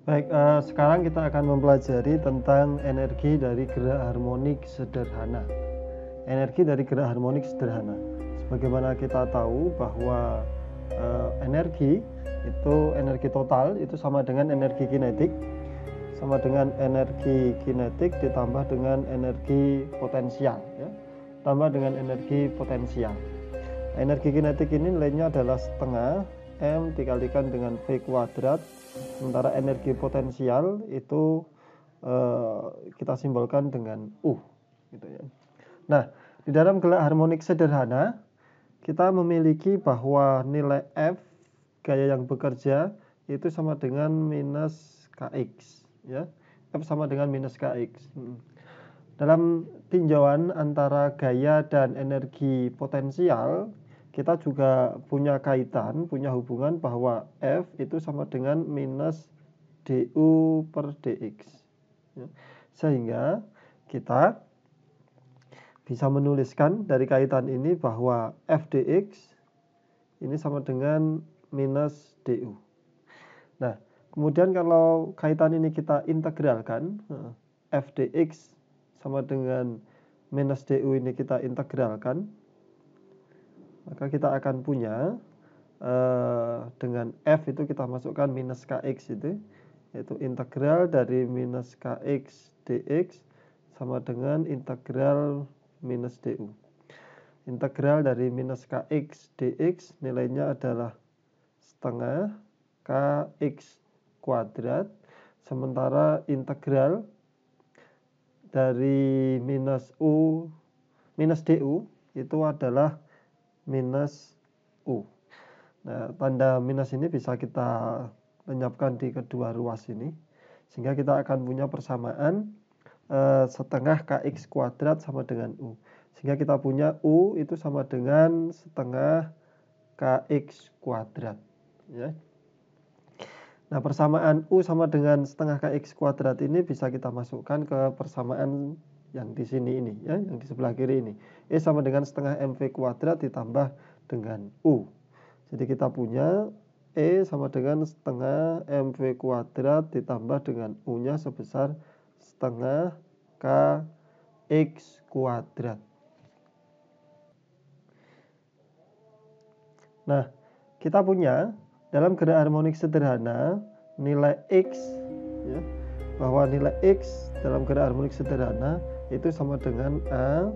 Baik, sekarang kita akan mempelajari tentang energi dari gerak harmonik sederhana. Energi dari gerak harmonik sederhana. Sebagaimana kita tahu bahwa energi itu energi total itu sama dengan energi kinetik, sama dengan energi kinetik ditambah dengan energi potensial, ya, tambah dengan energi potensial. Energi kinetik ini nilainya adalah setengah M dikalikan dengan V kuadrat, sementara energi potensial itu kita simbolkan dengan U, gitu ya. Nah, di dalam gerak harmonik sederhana kita memiliki bahwa nilai F gaya yang bekerja itu sama dengan minus Kx, ya. F sama dengan minus Kx. Dalam tinjauan antara gaya dan energi potensial, kita juga punya kaitan, punya hubungan bahwa F itu sama dengan minus du per dx. Sehingga kita bisa menuliskan dari kaitan ini bahwa F dx ini sama dengan minus du. Nah, kemudian kalau kaitan ini kita integralkan, F dx sama dengan minus du ini kita integralkan, maka kita akan punya dengan F itu kita masukkan minus Kx itu, yaitu integral dari minus Kx dx sama dengan integral minus du. Integral dari minus Kx dx nilainya adalah setengah Kx kuadrat, sementara integral dari minus du itu adalah minus U. Nah, tanda minus ini bisa kita lenyapkan di kedua ruas ini, sehingga kita akan punya persamaan setengah Kx kuadrat sama dengan U. Sehingga kita punya U itu sama dengan setengah Kx kuadrat, ya. Nah, persamaan U sama dengan setengah Kx kuadrat ini bisa kita masukkan ke persamaan yang di sini ini, ya, yang di sebelah kiri ini. E sama dengan setengah mv kuadrat ditambah dengan U. Jadi kita punya E sama dengan setengah mv kuadrat ditambah dengan U-nya sebesar setengah Kx kuadrat. Nah, kita punya dalam gerak harmonik sederhana nilai X, ya, bahwa nilai X dalam gerak harmonik sederhana itu sama dengan A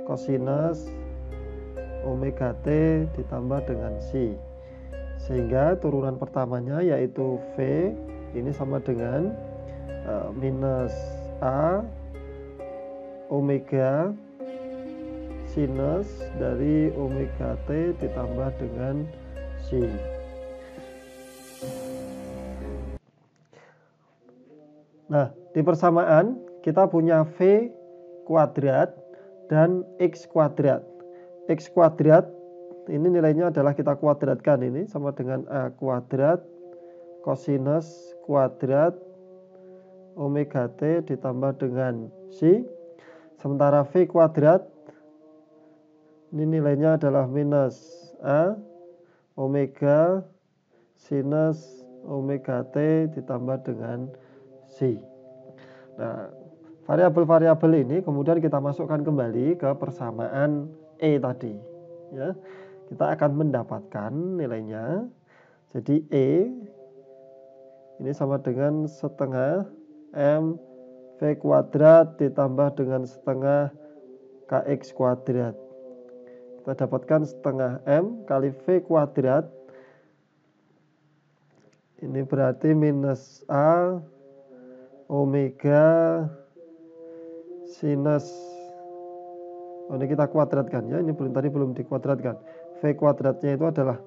kosinus omega T ditambah dengan C. Sehingga turunan pertamanya yaitu V ini sama dengan minus A omega sinus dari omega T ditambah dengan C. Nah, di persamaan kita punya V kuadrat dan X kuadrat. X kuadrat ini nilainya adalah kita kuadratkan ini sama dengan A kuadrat kosinus kuadrat omega T ditambah dengan C. Sementara V kuadrat ini nilainya adalah minus A omega sinus omega T ditambah dengan C. Nah, variabel-variabel ini kemudian kita masukkan kembali ke persamaan E tadi, ya. Kita akan mendapatkan nilainya. Jadi E ini sama dengan setengah M V kuadrat ditambah dengan setengah Kx kuadrat. Kita dapatkan setengah M kali V kuadrat. Ini berarti minus A omega sinus, ini kita kuadratkan, ya, ini tadi belum dikuadratkan. V kuadratnya itu adalah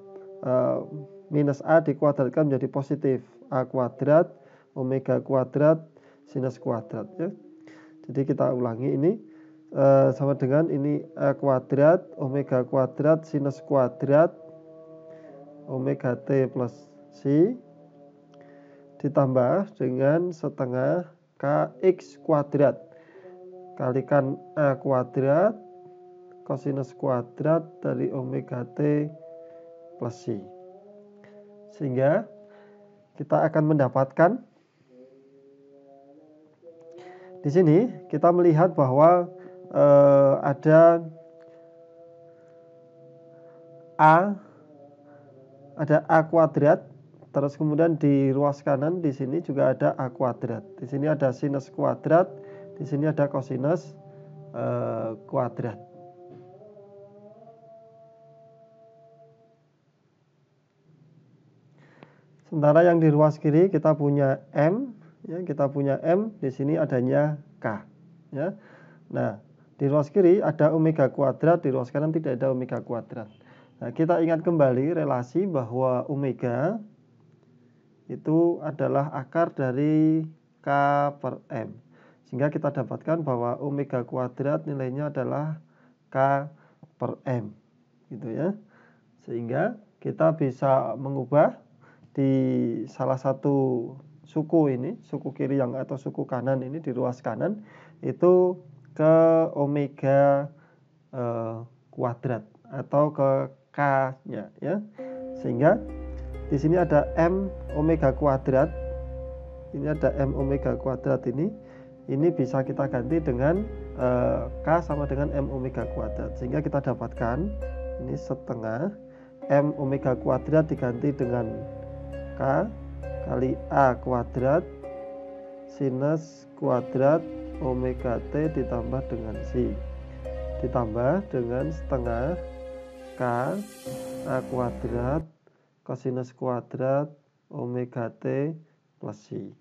minus A dikuadratkan menjadi positif A kuadrat omega kuadrat sinus kuadrat, ya. Jadi kita ulangi ini sama dengan ini A kuadrat omega kuadrat sinus kuadrat omega T plus C ditambah dengan setengah Kx kuadrat kalikan A kuadrat kosinus kuadrat dari omega T plus C. Sehingga kita akan mendapatkan di sini kita melihat bahwa ada A kuadrat, terus kemudian di ruas kanan di sini juga ada A kuadrat. Di sini ada sinus kuadrat, di sini ada kosinus kuadrat. Sementara yang di ruas kiri kita punya M, ya, kita punya M, di sini adanya K, ya. Nah, di ruas kiri ada omega kuadrat, di ruas kanan tidak ada omega kuadrat. Nah, kita ingat kembali relasi bahwa omega itu adalah akar dari K per M. Sehingga kita dapatkan bahwa omega kuadrat nilainya adalah K per M, gitu ya. Sehingga kita bisa mengubah di salah satu suku ini, suku kiri yang atau suku kanan ini di ruas kanan itu ke omega kuadrat atau ke K-nya, ya. Sehingga di sini ada M omega kuadrat. Ini ada M omega kuadrat ini bisa kita ganti dengan K sama dengan M omega kuadrat. Sehingga kita dapatkan ini setengah M omega kuadrat diganti dengan K kali A kuadrat sinus kuadrat omega T ditambah dengan C ditambah dengan setengah K A kuadrat kosinus kuadrat omega T plus C.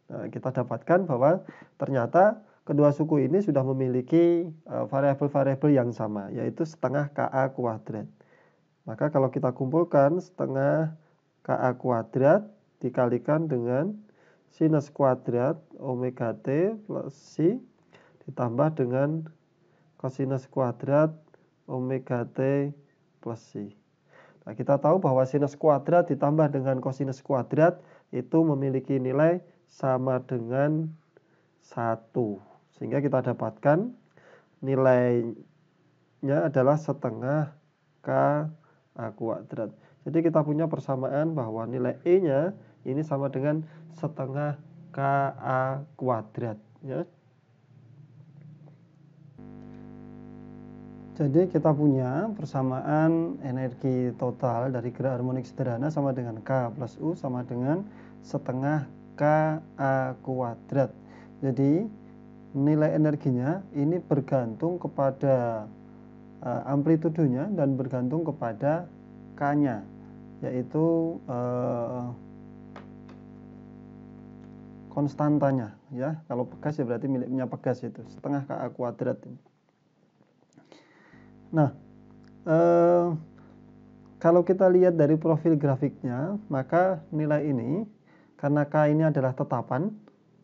Nah, kita dapatkan bahwa ternyata kedua suku ini sudah memiliki variabel-variabel yang sama, yaitu setengah KA kuadrat. Maka kalau kita kumpulkan setengah KA kuadrat dikalikan dengan sinus kuadrat omega T plus C ditambah dengan kosinus kuadrat omega T plus C. Nah, kita tahu bahwa sinus kuadrat ditambah dengan kosinus kuadrat itu memiliki nilai sama dengan 1. Sehingga kita dapatkan nilainya adalah setengah KA kuadrat. Jadi kita punya persamaan bahwa nilai E-nya ini sama dengan setengah KA kuadrat, ya. Jadi kita punya persamaan energi total dari gerak harmonik sederhana sama dengan K plus U sama dengan setengah KA kuadrat. Jadi nilai energinya ini bergantung kepada amplitudonya dan bergantung kepada K-nya, yaitu konstantanya, ya. Kalau Pegas ya berarti miliknya Pegas itu setengah KA kuadrat. Nah, kalau kita lihat dari profil grafiknya, maka nilai ini karena K ini adalah tetapan,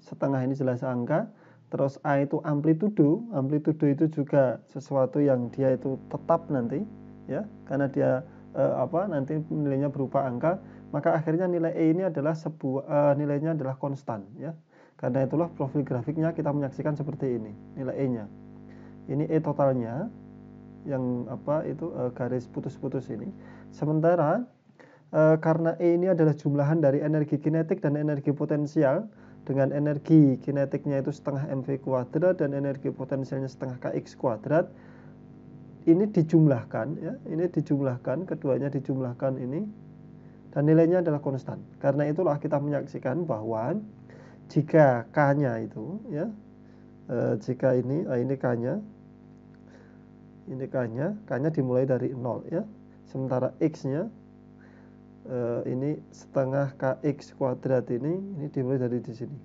setengah ini jelas angka, terus A itu amplitudo itu juga sesuatu yang dia itu tetap nanti, ya, karena dia nanti nilainya berupa angka, maka akhirnya nilai E ini adalah nilainya adalah konstan, ya. Karena itulah profil grafiknya kita menyaksikan seperti ini, nilai E-nya. Ini E totalnya yang garis putus-putus ini. Sementara karena E ini adalah jumlahan dari energi kinetik dan energi potensial, dengan energi kinetiknya itu setengah mv kuadrat dan energi potensialnya setengah kx kuadrat, ini dijumlahkan, ya, ini dijumlahkan, keduanya dijumlahkan ini, dan nilainya adalah konstan. Karena itulah kita menyaksikan bahwa jika K-nya itu, ya, jika ini K-nya, ini K-nya dimulai dari 0, ya. Sementara X-nya ini setengah kx kuadrat ini dimulai dari di sini.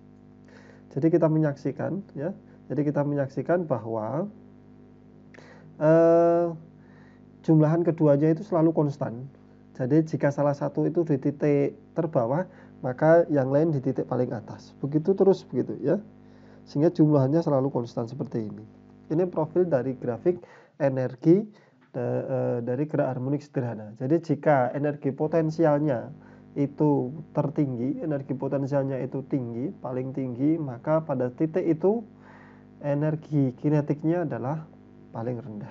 Jadi kita menyaksikan, ya. Jadi kita menyaksikan bahwa jumlahan keduanya itu selalu konstan. Jadi jika salah satu itu di titik terbawah, maka yang lain di titik paling atas. Begitu terus begitu, ya. Sehingga jumlahnya selalu konstan seperti ini. Ini profil dari grafik energi dari gerak harmonik sederhana. Jadi jika energi potensialnya itu tertinggi, energi potensialnya itu tinggi, paling tinggi, maka pada titik itu energi kinetiknya adalah paling rendah.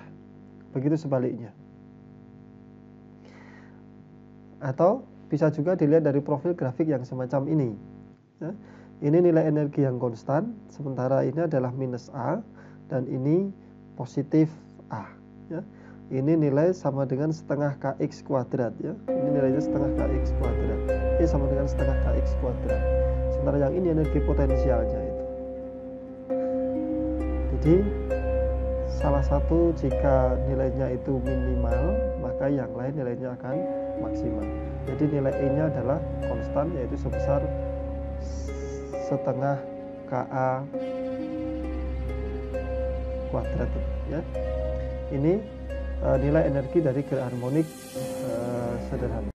Begitu sebaliknya. Atau bisa juga dilihat dari profil grafik yang semacam ini ya. Ini nilai energi yang konstan, sementara ini adalah minus A dan ini positif A ya. Ini nilai sama dengan setengah kx kuadrat ya. Ini nilainya setengah kx kuadrat. Ini sama dengan setengah kx kuadrat. Sementara yang ini energi potensialnya itu. Jadi salah satu jika nilainya itu minimal, maka yang lain nilainya akan maksimal. Jadi nilai E-nya adalah konstan, yaitu sebesar setengah Ka kuadrat ya. Ini nilai energi dari gerak harmonik sederhana.